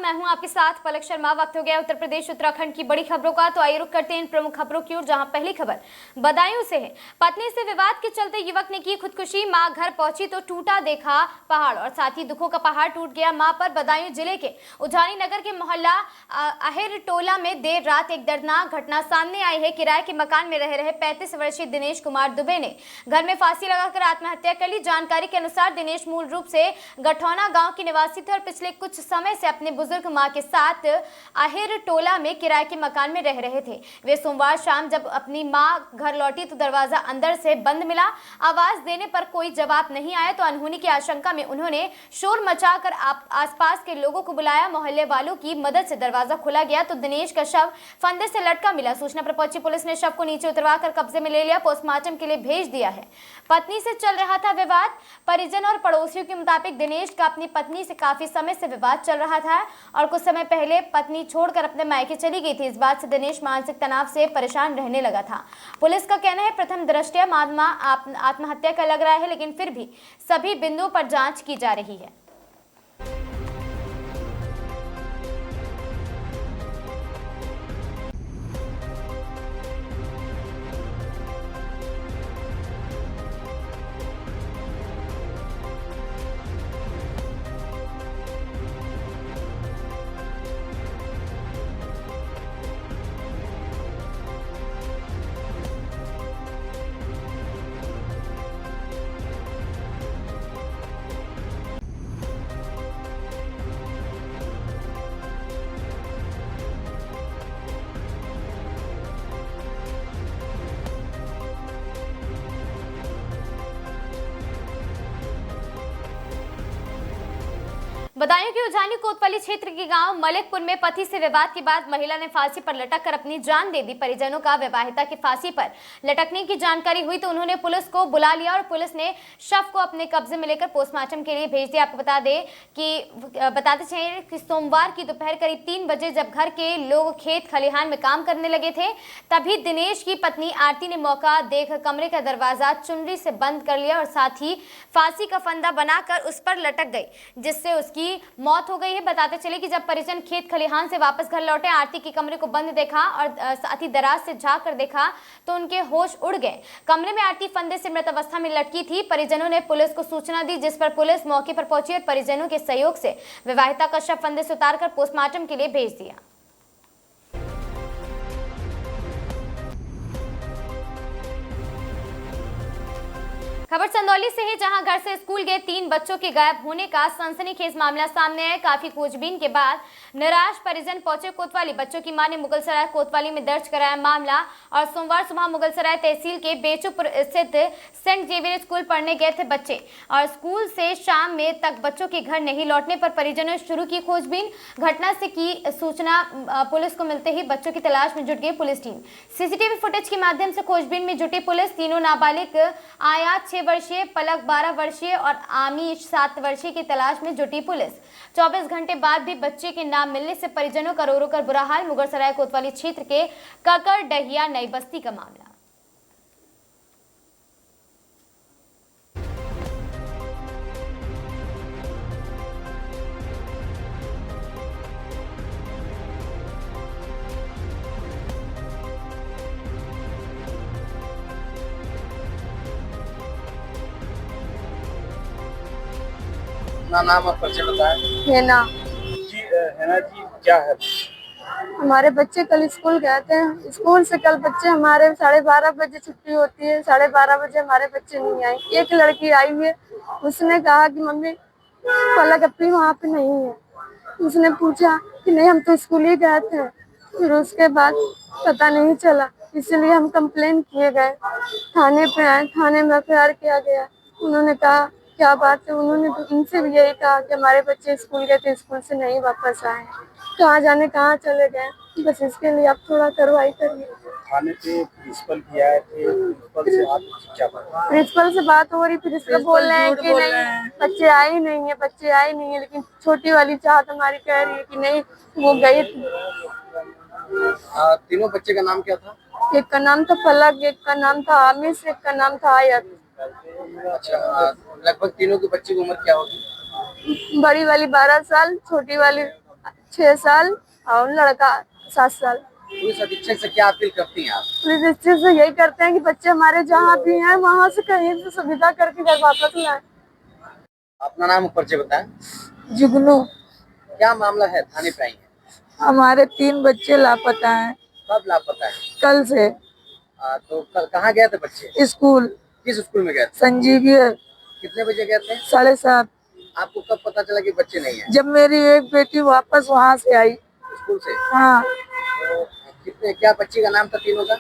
मैं हूं आपके साथ पलक शर्मा। वक्त हो गया उत्तर प्रदेश उत्तराखंड की बड़ी खबरों का, तो आइए रुक करते हैं इन प्रमुख खबरों की ओर, जहां पहली खबर बदायूं से है। पत्नी से विवाद के चलते युवक ने की खुदकुशी। मां घर पहुंची तो टूटा देखा पहाड़, और साथ ही दुखों का पहाड़ टूट गया मां पर। बदायूं जिले के उजानी नगर के मोहल्ला अहिर टोला में देर रात एक दर्दनाक घटना सामने आई है। किराए के मकान में रह रहे 35 वर्षीय दिनेश कुमार दुबे ने घर में फांसी लगाकर आत्महत्या कर ली। जानकारी के अनुसार दिनेश मूल रूप से गठौना गांव के निवासी थे और पिछले कुछ समय से अपने बुजुर्ग मां के साथ अहिर टोला में किराए के मकान में रह रहे थे। वे सोमवार शाम जब अपनी मां घर लौटी तो दरवाजा अंदर से बंद मिला। आवाज देने पर कोई जवाब नहीं आया तो अनहोनी की आशंका में उन्होंने शोर मचाकर आसपास के लोगों को बुलाया। मोहल्ले वालों की मदद से दरवाजा खोला गया तो दिनेश का शव फंदे से लटका मिला। सूचना पर पहुंची पुलिस ने शव को नीचे उतरवाकर कब्जे में ले लिया, पोस्टमार्टम के लिए भेज दिया है। पत्नी से चल रहा था विवाद। परिजन और पड़ोसियों के मुताबिक दिनेश का अपनी पत्नी से काफी समय से विवाद चल रहा था और कुछ समय पहले पत्नी छोड़कर अपने मायके चली गई थी। इस बात से दिनेश मानसिक तनाव से परेशान रहने लगा था। पुलिस का कहना है प्रथम दृष्टया मामला आत्महत्या का लग रहा है, लेकिन फिर भी सभी बिंदुओं पर जांच की जा रही है। बदायूं के उजानी कोतवाली क्षेत्र के गांव मलिकपुर में पति से विवाद के बाद महिला ने फांसी पर लटक कर अपनी जान दे दी। परिजनों का विवाहिता की फांसी पर लटकने की जानकारी हुई तो उन्होंने पुलिस को बुला लिया और पुलिस ने शव को अपने कब्जे में लेकर पोस्टमार्टम के लिए भेज दिया। आपको बताते चलिए कि सोमवार की दोपहर करीब 3 बजे जब घर के लोग खेत खलिहान में काम करने लगे थे, तभी दिनेश की पत्नी आरती ने मौका देख कमरे का दरवाजा चुनरी से बंद कर लिया और साथ ही फांसी का फंदा बनाकर उस पर लटक गई, जिससे उसकी मौत हो गई है। बताते चले कि जब परिजन खेत खलिहान से वापस घर लौटे, आरती के कमरे को बंद देखा और साथ ही दराज से झांक कर देखा तो उनके होश उड़ गए। कमरे में आरती फंदे से मृत अवस्था में लटकी थी। परिजनों ने पुलिस को सूचना दी, जिस पर पुलिस मौके पर पहुंची और परिजनों के सहयोग से विवाहिता का शव फंदे से उतारकर पोस्टमार्टम के लिए भेज दिया। खबर चंदौली से है, जहां घर से स्कूल गए 3 बच्चों के गायब होने का सनसनीखेज मामला सामने आया। काफी खोजबीन के बाद निराश परिजन पहुंचे कोतवाली। बच्चों की मां ने मुगलसराय कोतवाली में दर्ज कराया मामला और सोमवार सुबह मुगलसराय तहसील के बेचुपुर स्थित सेंट जेवियर स्कूल पढ़ने गए थे बच्चे और स्कूल से शाम में तक बच्चों के घर नहीं लौटने पर परिजनों ने शुरू की खोजबीन। घटना से की सूचना पुलिस को मिलते ही बच्चों की तलाश में जुट गई पुलिस टीम। सीसीटीवी फुटेज के माध्यम से खोजबीन में जुटी पुलिस तीनों नाबालिग आयात 6 वर्षीय, पलक 12 वर्षीय और आमीश 7 वर्षीय की तलाश में जुटी पुलिस। 24 घंटे बाद भी बच्चे के नाम मिलने से परिजनों का रो रो कर बुरा हाल। मुगलसराय कोतवाली क्षेत्र के ककर डहिया नई बस्ती का मामला। अपना नाम और परिचय बताएं। हेना जी हेना जी, क्या है? हमारे बच्चे कल स्कूल गए थे। स्कूल से कल बच्चे हमारे 12:30 बजे छुट्टी होती है, 12:30 बजे हमारे बच्चे नहीं आए। एक लड़की आई है, उसने कहा कि मम्मी पलक अपनी वहाँ पे नहीं है। उसने पूछा कि नहीं हम तो स्कूल ही गए थे। फिर उसके बाद पता नहीं चला, इसलिए हम कंप्लेन किए गए, थाने पे आए, थाने में एफआईआर किया गया। उन्होंने कहा क्या बात है, उन्होंने उनसे भी यही कहा कि हमारे बच्चे स्कूल गए थे, स्कूल से नहीं वापस आए। कहाँ जाने कहाँ चले गए, बस इसके लिए आप थोड़ा कार्रवाई करिए। थाने पे प्रिंसिपल भी आए थे, प्रिंसिपल से आप क्या बात? प्रिंसिपल से बात हो रही, प्रिंसिपल बोल रहे हैं कि नहीं बच्चे आए ही नहीं है, बच्चे आए नहीं है। लेकिन छोटी वाली चाहत हमारी कह रही है कि नहीं वो गई थी। तीनों बच्चे का नाम क्या था? एक का नाम था पलक, एक का नाम था आमिश, एक का नाम था आयत। अच्छा, लगभग तीनों के बच्चे की उम्र क्या होगी? बड़ी वाली 12 साल, छोटी वाली 6 साल और लड़का 7 साल। पुलिस अधीक्षक से क्या अपील करती हैं आप? पुलिस अधीक्षक से यही करते हैं कि बच्चे हमारे जहाँ भी हैं वहाँ से कहीं से सुविधा करके घर वापस लाएं। अपना नाम और परिचय बताएं। जुगनू। क्या मामला है, थाने पे आई हैं? हमारे 3 बच्चे लापता हैं कब लापता है? कल से। तो कहाँ गए थे बच्चे? स्कूल। किस स्कूल में गए थे? संजीवी। कितने बजे गए थे? 7:30। आपको कब पता चला कि बच्चे नहीं हैं? जब मेरी एक बेटी वापस वहाँ से आई। स्कूल से? हाँ। तो कितने, क्या बच्ची का नाम था तीनों का?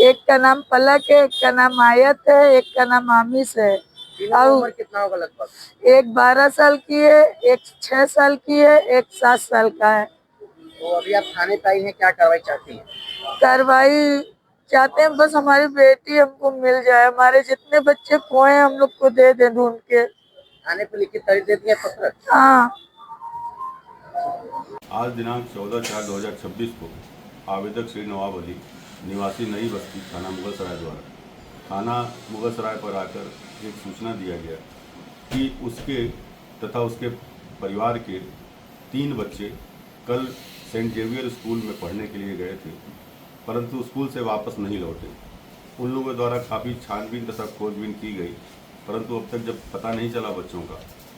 एक का नाम पलक है, एक का नाम आयत है, एक का नाम आमिश है। तीनों का उम्र कितना होगा लगभग? एक 12 साल की है, एक 6 साल की है, एक 7 साल का है। तो अभी आप थाने पे आई हैं, क्या कार्रवाई चाहती हैं? कार्रवाई चाहते हैं बस हमारी बेटी हमको मिल जाए, हमारे जितने बच्चे खोए हैं हम लोग को दे दें ढूंढ के। थाने पे लिखित दे दिया पत्र? हाँ। आज दिनांक 14/4/2026 को आवेदक श्री नवाब अली निवासी नई बस्ती थाना मुगलसराय द्वारा थाना मुगलसराय पर आकर एक सूचना दिया गया कि उसके तथा उसके परिवार के 3 बच्चे कल सेंट जेवियर स्कूल में पढ़ने के लिए गए थे, परंतु स्कूल से वापस नहीं लौटे। उन लोगों द्वारा काफ़ी छानबीन तथा खोजबीन की गई, परंतु अब तक जब पता नहीं चला बच्चों का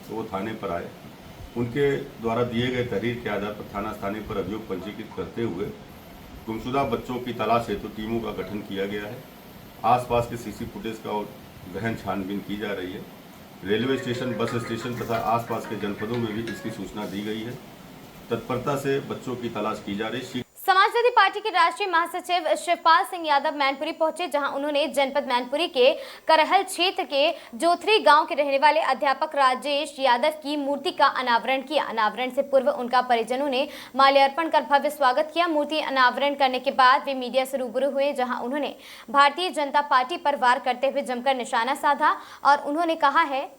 तो वो थाने पर आए। उनके द्वारा दिए गए तहरीर के आधार पर थाना स्थानीय पर अभियोग पंजीकृत करते हुए गुमशुदा बच्चों की तलाश हेतु टीमों का गठन किया गया है। आसपास के सीसी फुटेज का गहन छानबीन की जा रही है। रेलवे स्टेशन, बस स्टेशन तथा आसपास के जनपदों में भी इसकी सूचना दी गई है। तत्परता से बच्चों की तलाश की जा रही है। समाजवादी पार्टी के राष्ट्रीय महासचिव शिवपाल सिंह यादव मैनपुरी पहुंचे, जहां उन्होंने जनपद मैनपुरी के करहल क्षेत्र के जोथरी गांव के रहने वाले अध्यापक राजेश यादव की मूर्ति का अनावरण किया। अनावरण से पूर्व उनका परिजनों ने माल्यार्पण कर भव्य स्वागत किया। मूर्ति अनावरण करने के बाद वे मीडिया से रूबरू हुए, जहां उन्होंने भारतीय जनता पार्टी पर वार करते हुए जमकर निशाना साधा और उन्होंने कहा है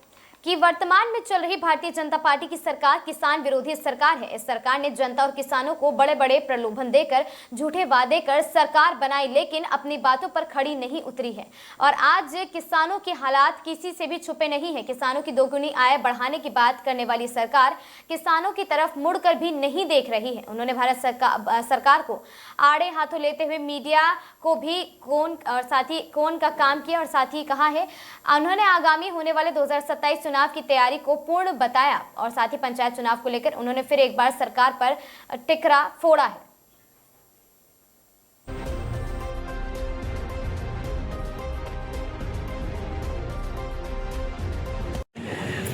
कि वर्तमान में चल रही भारतीय जनता पार्टी की सरकार किसान विरोधी सरकार है। इस सरकार ने जनता और किसानों को बड़े बड़े प्रलोभन देकर झूठे वादे कर सरकार बनाई, लेकिन अपनी बातों पर खड़ी नहीं उतरी है। और आज किसानों के हालात किसी से भी छुपे नहीं है। किसानों की दोगुनी आय बढ़ाने की बात करने वाली सरकार किसानों की तरफ मुड़कर भी नहीं देख रही है। उन्होंने भारत सरकार को आड़े हाथों लेते हुए मीडिया को भी कौन का काम किया और साथ ही कहा है उन्होंने आगामी होने वाले 2027 चुनाव की तैयारी को पूर्ण बताया और साथ ही पंचायत चुनाव को लेकर उन्होंने फिर एक बार सरकार पर टिकरा फोड़ा है।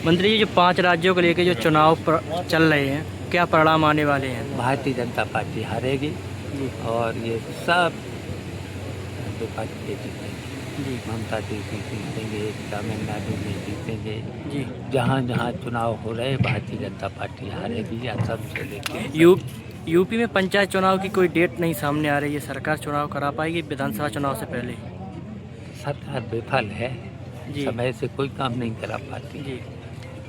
मंत्री जी, जो 5 राज्यों को लेकर जो चुनाव चल रहे हैं, क्या परिणाम आने वाले हैं? भारतीय जनता पार्टी हारेगी और ये सब पार्टी जीतेंगे जी। ममता दीदी जीतेंगे, तमिलनाडु में जीतेंगे जी। जहाँ जहाँ चुनाव हो रहे भारतीय जनता पार्टी हारेगी या सबसे लेकर यूपी में पंचायत चुनाव की कोई डेट नहीं सामने आ रही है। सरकार चुनाव करा पाएगी विधानसभा चुनाव से पहले? सरकार बेफल है जी, समय से कोई काम नहीं करा पाती जी।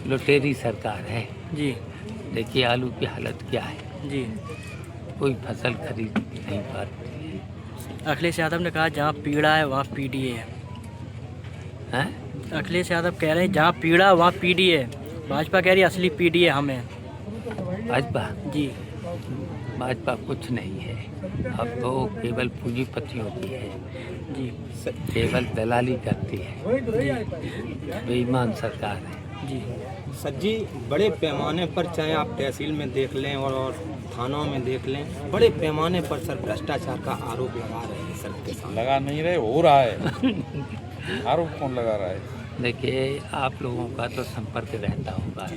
लुटेरी सरकार है जी। देखिए आलू की हालत क्या है जी, कोई फसल खरीद नहीं पाती। अखिलेश यादव ने कहा जहाँ पीड़ा है वहाँ पीडीए है। अखिलेश यादव कह रहे हैं जहाँ पीड़ा वहाँ पीडीए। भाजपा कह रही है असली पीडीए हम हैं। भाजपा जी, भाजपा कुछ नहीं है, अब तो केवल पूंजीपतियों की है जी, केवल दलाली करती है, बेईमान सरकार है जी। सर जी, बड़े पैमाने पर चाहे आप तहसील में देख लें और थानों में देख लें, बड़े पैमाने पर सर भ्रष्टाचार का आरोप लगा रहे हैं सर के सामने। लगा नहीं रहे, हो रहा है। आरोप कौन लगा रहा है? देखिए आप लोगों का तो संपर्क रहता होगा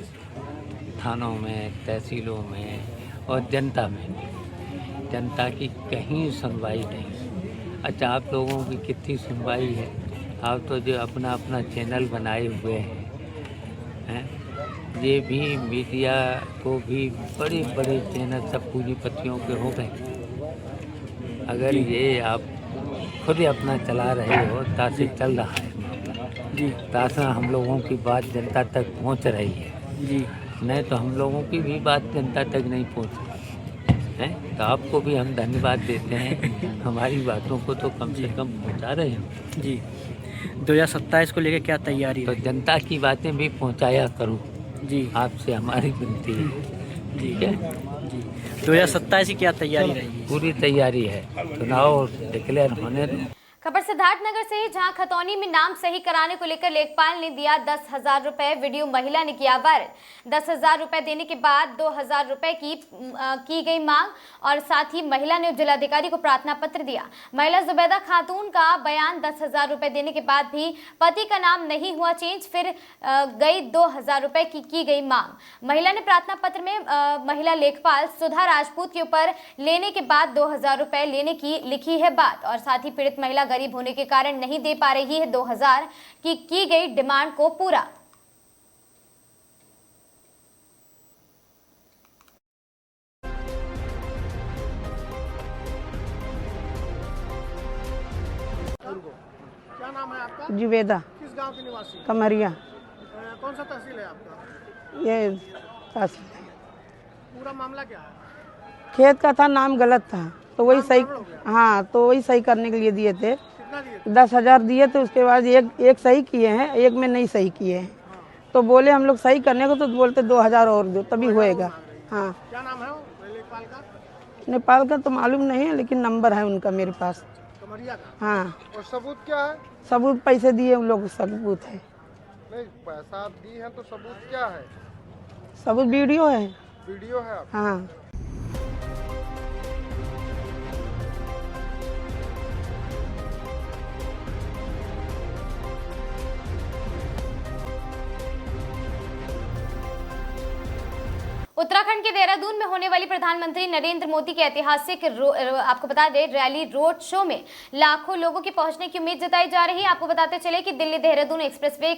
थानों में, तहसीलों में और जनता में भी। जनता की कहीं सुनवाई नहीं। अच्छा, आप लोगों की कितनी सुनवाई है? आप तो जो अपना अपना चैनल बनाए हुए हैं, ये भी मीडिया को भी बड़े बड़े चैनल सब पूंजीपतियों के हो गए। अगर ये आप खुद ही अपना चला रहे हो, तासे चल रहा है मामला जी, तासा हम लोगों की बात जनता तक पहुंच रही है जी। नहीं तो हम लोगों की भी बात जनता तक नहीं पहुंच रही है। तो आपको भी हम धन्यवाद देते हैं, हमारी बातों को तो कम से कम पहुंचा रहे हैं जी। 2027 को लेकर क्या तैयारी तो है? जनता की बातें भी पहुंचाया करूं जी, आपसे हमारी विनती है। जी ठीक है जी। 2027 की क्या तैयारी रहेगी? पूरी तैयारी है, चुनाव डिक्लेयर होने दो। खबर सिद्धार्थनगर से है, जहां खतौनी में नाम सही कराने को लेकर लेखपाल ने दिया 10,000 रुपए। वीडियो महिला ने किया वायरल। 10,000 रुपए देने के बाद 2,000 रुपए की गई मांग और साथ ही महिला ने जिलाधिकारी को प्रार्थना पत्र दिया। महिला जुबैदा खातून का बयान, 10,000 रुपए देने के बाद भी पति का नाम नहीं हुआ चेंज, फिर गई 2,000 रुपए की गई मांग। महिला ने प्रार्थना पत्र में महिला लेखपाल सुधा राजपूत के ऊपर लेने के बाद 2,000 रुपए लेने की लिखी है बात और साथ ही पीड़ित महिला गरीब होने के कारण नहीं दे पा रही है 2,000 की गई डिमांड को पूरा। क्या नाम है आपका? जुबेदा। किस गांव के निवासी? कमरिया। कौन सा तहसील है आपका? ये तहसील है। पूरा मामला क्या है? खेत का था, नाम गलत था तो वही सही, हाँ तो वही सही करने के लिए दिए थे। कितना दिए थे? 10,000 दिए थे। उसके बाद एक सही किए हैं, एक में नहीं सही किए हैं। तो बोले हम लोग सही करने को, तो बोलते 2,000 और दो तभी होएगा। हाँ। क्या नाम है वो लेखपाल का? नेपाल का तो मालूम नहीं है, लेकिन नंबर है उनका मेरे पास। कमरिया का? हाँ। और सबूत क्या है? सबूत पैसे दिए उन लोग, सबूत है। नहीं, पैसा आप दी है तो सबूत क्या है? सबूत वीडियो है। वीडियो है आप? हाँ। उत्तराखंड के देहरादून में होने वाली प्रधानमंत्री नरेंद्र मोदी के ऐतिहासिक आपको बता दें रैली रोड शो में लाखों लोगों के पहुंचने की उम्मीद जताई जा रही है। आपको बताते चले कि दिल्ली देहरादून एक्सप्रेसवे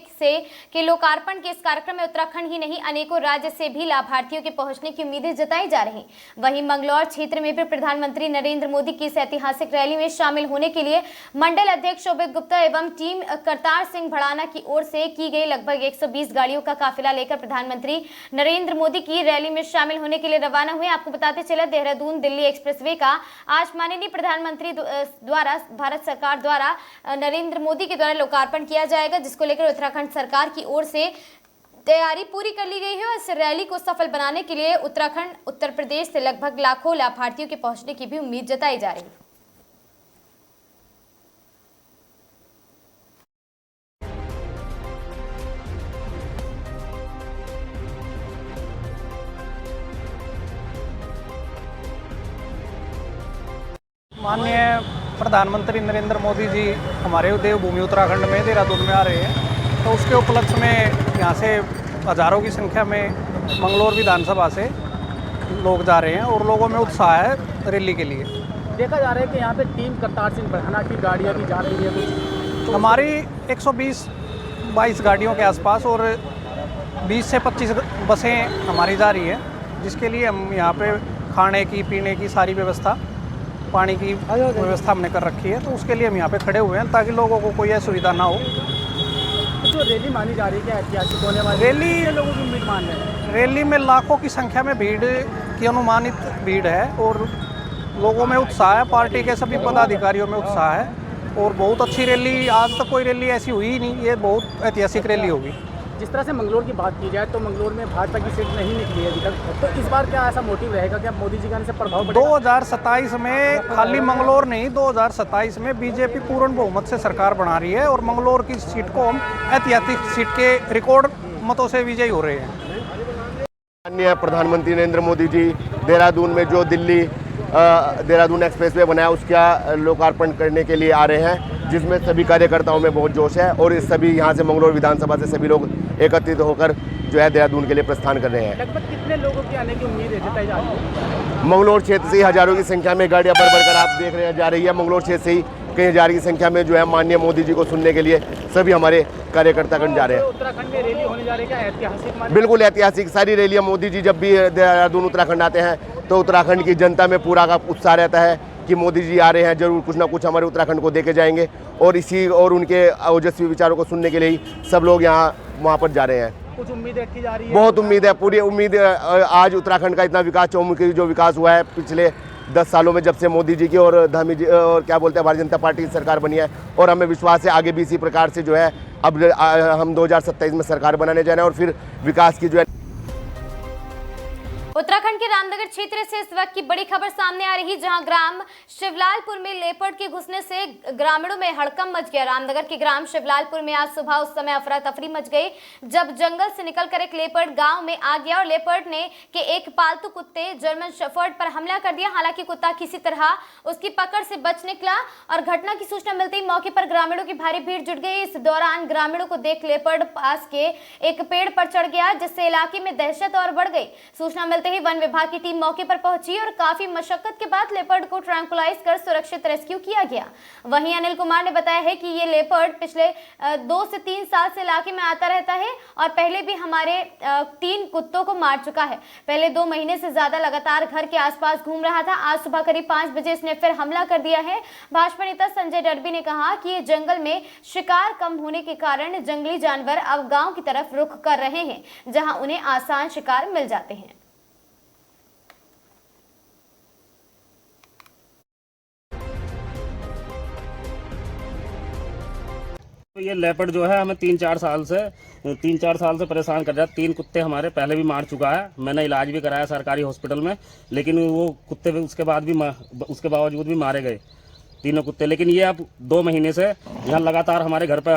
के लोकार्पण के इस कार्यक्रम में उत्तराखंड ही नहीं अनेकों राज्य से भी लाभार्थियों के पहुंचने की उम्मीदें जताई जा रही। वहीं मंगलौर क्षेत्र में भी प्रधानमंत्री नरेंद्र मोदी की इस ऐतिहासिक रैली में शामिल होने के लिए मंडल अध्यक्ष शोभित गुप्ता एवं टीम करतार सिंह भड़ाना की ओर से की गई लगभग 120 गाड़ियों का काफिला लेकर प्रधानमंत्री नरेंद्र मोदी की रैली में शामिल होने के लिए रवाना हुए। आपको बताते चले देहरादून दिल्ली एक्सप्रेसवे का आज माननीय प्रधानमंत्री द्वारा भारत सरकार द्वारा नरेंद्र मोदी के द्वारा लोकार्पण किया जाएगा, जिसको लेकर उत्तराखंड सरकार की ओर से तैयारी पूरी कर ली गई है और इस रैली को सफल बनाने के लिए उत्तराखंड उत्तर प्रदेश से लगभग लाखों लाभार्थियों के पहुंचने की भी उम्मीद जताई जा रही है। माननीय प्रधानमंत्री नरेंद्र मोदी जी हमारे देवभूमि उत्तराखंड में देहरादून में आ रहे हैं, तो उसके उपलक्ष्य में यहाँ से हज़ारों की संख्या में मंगलौर विधानसभा से लोग जा रहे हैं और लोगों में उत्साह है रैली के लिए। देखा जा रहा है कि यहाँ पे टीम करतार सिंह भड़ाना की गाड़ियाँ भी जा रही है कुछ, तो हमारी 120-22 गाड़ियों के आसपास और 20 से 25 बसें हमारी जा रही हैं, जिसके लिए हम यहाँ पे खाने की पीने की सारी व्यवस्था, पानी की व्यवस्था हमने कर रखी है, तो उसके लिए हम यहाँ पे खड़े हुए हैं ताकि लोगों को कोई असुविधा ना हो। तो जो रैली मानी जा रही है क्या ऐतिहासिक होने वाली रैली लोगों की उम्मीद मान रहे हैं? रैली में लाखों की संख्या में भीड़ की अनुमानित भीड़ है और लोगों में उत्साह है, पार्टी के सभी पदाधिकारियों में उत्साह है और बहुत अच्छी रैली, आज तक कोई रैली ऐसी हुई ही नहीं, ये बहुत ऐतिहासिक रैली होगी। जिस तरह से मंगलौर की बात की जाए तो मंगलौर में भाजपा की सीट नहीं निकली है अभी तक, तो इस बार क्या ऐसा मोटिव रहेगा कि मोदी जी का आने से प्रभाव पड़ेगा? 2027 में खाली मंगलौर नहीं, 2027 में बीजेपी पूर्ण बहुमत से सरकार बना रही है और मंगलौर की सीट को हम ऐतिहासिक सीट के रिकॉर्ड मतों से विजयी हो रहे हैं। माननीय प्रधानमंत्री नरेंद्र मोदी जी देहरादून में जो दिल्ली देहरादून एक्सप्रेसवे बनाया उसका लोकार्पण करने के लिए आ रहे हैं, जिसमें सभी कार्यकर्ताओं में बहुत जोश है और इस सभी यहाँ से मंगलौर विधानसभा से सभी लोग एकत्रित होकर जो है देहरादून के लिए प्रस्थान कर रहे हैं। लगभग कितने लोगों के आने की उम्मीद है जताई जा रही है? मंगलौर क्षेत्र से हजारों की संख्या में गाड़ियाँ बढ़ बढ़कर आप देख रहे हैं जा रही है। मंगलौर क्षेत्र से ही कई हजार की संख्या में जो है माननीय मोदी जी को सुनने के लिए सभी हमारे कार्यकर्तागण जा रहे हैं। उत्तराखंड में रैली होने जा रही है, ऐतिहासिक? बिल्कुल ऐतिहासिक सारी रैलियाँ, मोदी जी जब भी देहरादून उत्तराखंड आते हैं तो उत्तराखंड की जनता में पूरा का उत्साह रहता है कि मोदी जी आ रहे हैं, जरूर कुछ ना कुछ हमारे उत्तराखंड को देके जाएंगे और इसी और उनके ओजस्वी विचारों को सुनने के लिए ही सब लोग यहाँ वहाँ पर जा रहे हैं। कुछ उम्मीद रखी जा रही है? बहुत उम्मीद है, पूरी उम्मीद। आज उत्तराखंड का इतना विकास, चौमुखी जो विकास हुआ है पिछले 10 सालों में जब से मोदी जी की और धामी जी और क्या बोलते हैं भारतीय जनता पार्टी की सरकार बनी है, और हमें विश्वास है आगे भी इसी प्रकार से जो है अब हम 2027 में सरकार बनाने जा रहे हैं और फिर विकास की जो है। उत्तराखंड के रामनगर क्षेत्र से इस वक्त की बड़ी खबर सामने आ रही, जहां ग्राम शिवलालपुर में लेपर्ड के घुसने से ग्रामीणों में हड़कंप मच गया। रामनगर के ग्राम शिवलालपुर में आज सुबह उस समय अफरा तफरी मच गई जब जंगल से निकलकर एक लेपर्ड गांव में आ गया और लेपर्ड ने के एक पालतू कुत्ते जर्मन शेफर्ड पर हमला कर दिया। हालांकि कुत्ता किसी तरह उसकी पकड़ से बच निकला और घटना की सूचना मिलते ही मौके पर ग्रामीणों की भारी भीड़ जुट गई। इस दौरान ग्रामीणों को देख लेपर्ड पास के एक पेड़ पर चढ़ गया, जिससे इलाके में दहशत और बढ़ गई। सूचना मिलते ही वन विभाग की टीम मौके पर पहुंची और काफी मशक्कत के बाद लेपर्ड को ट्रैंकुलाइज कर सुरक्षित रेस्क्यू किया गया। वहीं अनिल कुमार ने बताया है कि ये लेपर्ड पिछले 2 से 3 साल से इलाके में आता रहता है और पहले भी हमारे 3 कुत्तों को मार चुका है। पहले 2 महीने से ज्यादा लगातार घर के आसपास घूम रहा था। आज सुबह करीब 5 बजे इसने फिर हमला कर दिया है। भाजपा नेता संजय डरबी ने कहा कि ये जंगल में शिकार कम होने के कारण जंगली जानवर अब गांव की तरफ रुख कर रहे हैं, जहां उन्हें आसान शिकार मिल जाते हैं। ये लेपर्ड जो है हमें 3-4 साल से परेशान कर रहा है। 3 कुत्ते हमारे पहले भी मार चुका है। मैंने इलाज भी कराया सरकारी हॉस्पिटल में, लेकिन वो कुत्ते उसके बावजूद भी मारे गए 3 कुत्ते। लेकिन ये अब 2 महीने से यहाँ लगातार हमारे घर पर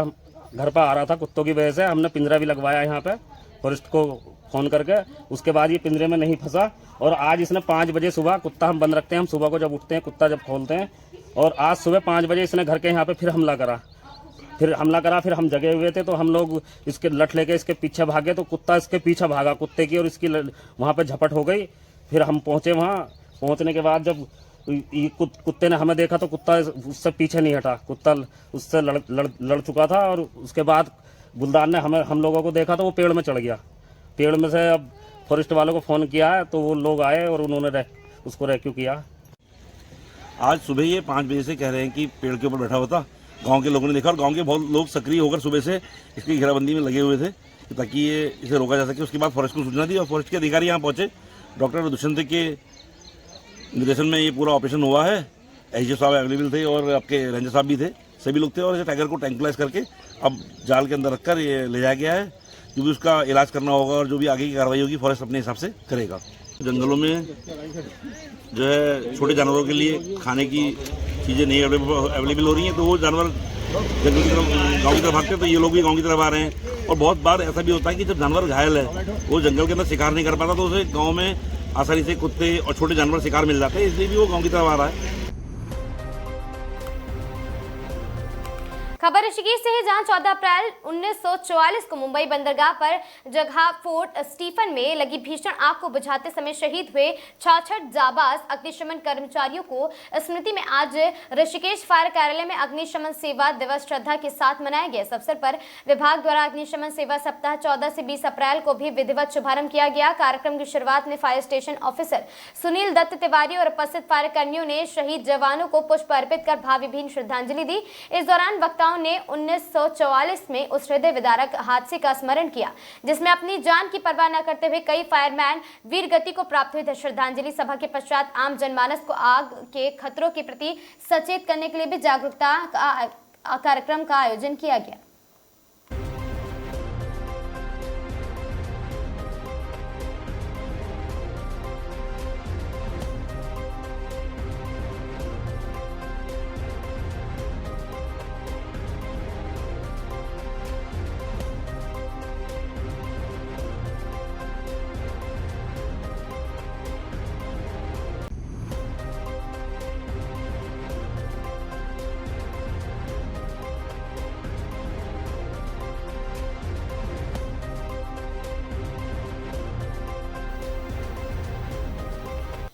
आ रहा था कुत्तों की वजह से। हमने पिंजरा भी लगवाया यहाँ पे फॉरेस्ट को फ़ोन करके, उसके बाद ये पिंजरे में नहीं फंसा। और आज इसने 5 बजे सुबह, कुत्ता हम बंद रखते हैं, हम सुबह को जब उठते हैं कुत्ता जब खोलते हैं, और आज सुबह 5 बजे इसने घर के यहाँ पे फिर हमला करा। फिर हम जगे हुए थे तो हम लोग इसके लठ लेके इसके पीछे भागे तो कुत्ता इसके पीछे भागा कुत्ते की, और इसकी वहाँ पे झपट हो गई। फिर हम पहुँचे, वहाँ पहुँचने के बाद जब कुत्ते ने हमें देखा तो कुत्ता उससे पीछे नहीं हटा, कुत्ता उससे लड़ चुका था। और उसके बाद गुलदार ने हम लोगों को देखा तो वो पेड़ में चढ़ गया। पेड़ में से अब फॉरेस्ट वालों को फ़ोन किया है तो वो लोग आए और उन्होंने उसको रेस्क्यू किया। आज सुबह ये 5 बजे से कह रहे हैं कि पेड़ के ऊपर बैठा हुआ था। गांव के लोगों ने देखा और गांव के बहुत लोग सक्रिय होकर सुबह से इसकी घेराबंदी में लगे हुए थे ताकि ये इसे रोका जा सके। उसके बाद फॉरेस्ट को सूचना दी और फॉरेस्ट के अधिकारी यहाँ पहुँचे। डॉक्टर दुष्यंत के निर्देशन में ये पूरा ऑपरेशन हुआ है। एसडीओ साहब अवेलेबल थे और आपके रेंजर साहब भी थे, सभी लोग थे। और इसे टाइगर को ट्रैंकुलाइज करके अब जाल के अंदर रखकर ये ले जाया गया है। जो भी उसका इलाज करना होगा और जो भी आगे की कार्रवाई होगी फॉरेस्ट अपने हिसाब से करेगा। जंगलों में जो है छोटे जानवरों के लिए खाने की चीज़ें नहीं अवेलेबल हो रही हैं, तो वो जानवर जंगल की तरफ गाँव की तरफ भागते हैं, तो ये लोग भी गाँव की तरफ आ रहे हैं। और बहुत बार ऐसा भी होता है कि जब जानवर घायल है, वो जंगल के अंदर शिकार नहीं कर पाता, तो उसे गाँव में आसानी से कुत्ते और छोटे जानवर शिकार मिल जाते हैं, इसलिए भी वो गाँव की तरफ आ रहा है। खबर ऋषिकेश से है, जहां 14 अप्रैल 1944 को मुंबई बंदरगाह पर जगह फोर्ट स्टीफन में लगी भीषण आग को बुझाते समय शहीद हुए 66 जाबाज अग्निशमन कर्मचारियों को स्मृति में आज ऋषिकेश फायर कार्यालय में अग्निशमन सेवा दिवस श्रद्धा के साथ मनाया गया। इस अवसर पर विभाग द्वारा अग्निशमन सेवा सप्ताह 14 से 20 अप्रैल को भी विधिवत शुभारंभ किया गया। कार्यक्रम की शुरुआत में fire station officer Sunil Dutt Tiwari और उपस्थित फायर कर्मियों ने शहीद जवानों को पुष्प अर्पित कर भावभीनी श्रद्धांजलि दी। इस दौरान वक्ताओं ने 1944 में उस हृदय विदारक हादसे का स्मरण किया जिसमें अपनी जान की परवाह न करते हुए कई फायरमैन वीर गति को प्राप्त हुए थे। श्रद्धांजलि सभा के पश्चात आम जनमानस को आग के खतरों के प्रति सचेत करने के लिए भी जागरूकता कार्यक्रम का आयोजन किया गया।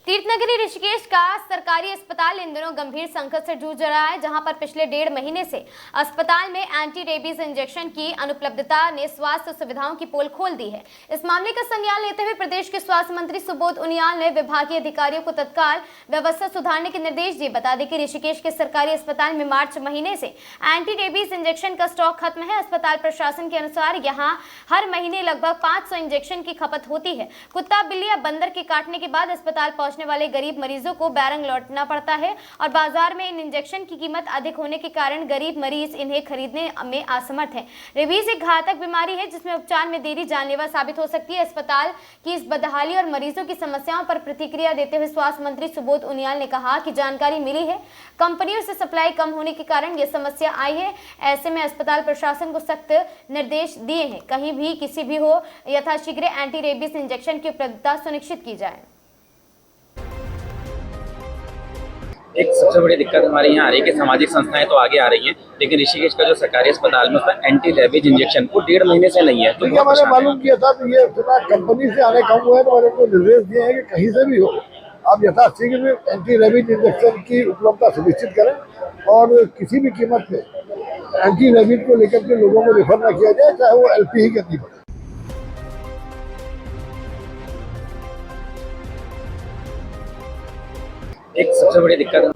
तीर्थनगरी ऋषिकेश का सरकारी अस्पताल इन दिनों गंभीर संकट से जूझ रहा है, जहां पर पिछले 1.5 महीने से अस्पताल में एंटी रेबीज इंजेक्शन की अनुपलब्धता ने स्वास्थ्य सुविधाओं की पोल खोल दी है। इस मामले का संज्ञान लेते हुए प्रदेश के स्वास्थ्य मंत्री सुबोध उनियाल ने विभागीय अधिकारियों को तत्काल व्यवस्था सुधारने के निर्देश दिए। बता दें कि ऋषिकेश के सरकारी अस्पताल में मार्च महीने से एंटी रेबीज इंजेक्शन का स्टॉक खत्म है। अस्पताल प्रशासन के अनुसार यहाँ हर महीने लगभग 500 इंजेक्शन की खपत होती है। कुत्ता, बिल्ली या बंदर के काटने के बाद अस्पताल पहुंचने पहुंचने वाले गरीब मरीजों को बैरंग लौटना पड़ता है और बाजार में इन इंजेक्शन की कीमत अधिक होने के कारण गरीब मरीज इन्हें खरीदने में असमर्थ है। रेबीज एक घातक बीमारी है जिसमें उपचार में देरी जानलेवा साबित हो सकती है। अस्पताल की इस बदहाली और मरीजों की समस्याओं पर प्रतिक्रिया देते हुए स्वास्थ्य मंत्री सुबोध उनियाल ने कहा कि जानकारी मिली है कंपनियों से सप्लाई कम होने के कारण ये समस्या आई है। ऐसे में अस्पताल प्रशासन को सख्त निर्देश दिए हैं कहीं भी किसी भी हो यथाशीघ्र एंटी रेबीज इंजेक्शन की उपलब्धता सुनिश्चित की जाए। एक सबसे बड़ी दिक्कत हमारे यहाँ आ रही है कि सामाजिक संस्थाएं तो आगे आ रही हैं, लेकिन ऋषिकेश का जो सरकारी अस्पताल में उसका एंटी रेबीज इंजेक्शन वो 1.5 महीने से नहीं है। तो मैंने मालूम किया था तो ये कंपनी से आने कम हुआ है, तो मैंने को निर्देश दिए हैं कि कहीं से भी हो आप यथाशीघ्र एंटी रेबीज इंजेक्शन की उपलब्धता सुनिश्चित करें और किसी भी कीमत पे एंटी रेबीज को लेकर के लोगों को रेफर न किया जाए, चाहे वो LP ही करनी पड़े। एक सबसे बड़ी दिक्कत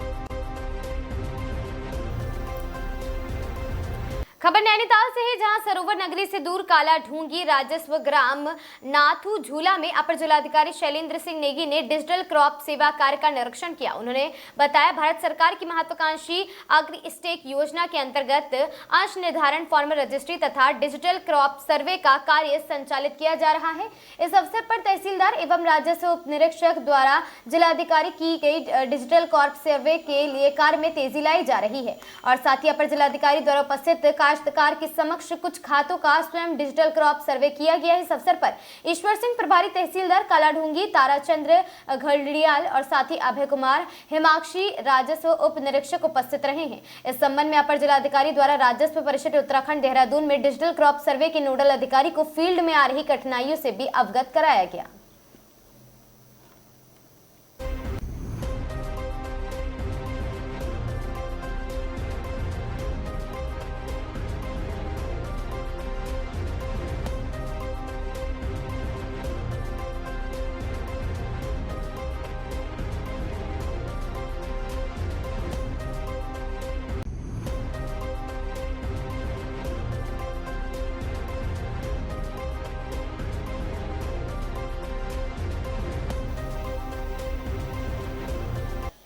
खबर नैनीताल से है जहां सरोवर नगरी से दूर काला ढूंगी राजस्व ग्राम नाथू झूला में अपर जिलाधिकारी शैलेंद्र सिंह नेगी ने डिजिटल क्रॉप सेवा कार्य का निरीक्षण किया। उन्होंने बताया भारत सरकार की महत्वाकांक्षी अग्रि स्टेक योजना के अंतर्गत अंश निर्धारण फार्मर रजिस्ट्री तथा डिजिटल क्रॉप सर्वे का कार्य संचालित किया जा रहा है। इस अवसर पर तहसीलदार एवं राजस्व उप निरीक्षक द्वारा जिलाधिकारी की गई डिजिटल क्रॉप सर्वे के लिए कार्य में तेजी लाई जा रही है और साथ ही अपर जिलाधिकारी द्वारा उपस्थित काश्तकार के समक्ष कुछ खातों का स्वयं डिजिटल क्रॉप सर्वे किया गया। इस अवसर पर ईश्वर सिंह प्रभारी तहसीलदार कालाढूंगी, ताराचंद्र घड़ियाल और साथ ही अभय कुमार हिमाक्षी राजस्व उप निरीक्षक उपस्थित रहे हैं। इस संबंध में अपर जिलाधिकारी द्वारा राजस्व परिषद उत्तराखंड देहरादून में डिजिटल क्रॉप सर्वे के नोडल अधिकारी को फील्ड में आ रही कठिनाइयों से भी अवगत कराया गया।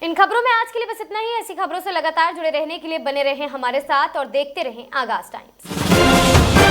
इन खबरों में आज के लिए बस इतना ही। ऐसी खबरों से लगातार जुड़े रहने के लिए बने रहें हमारे साथ और देखते रहें आगाज टाइम्स।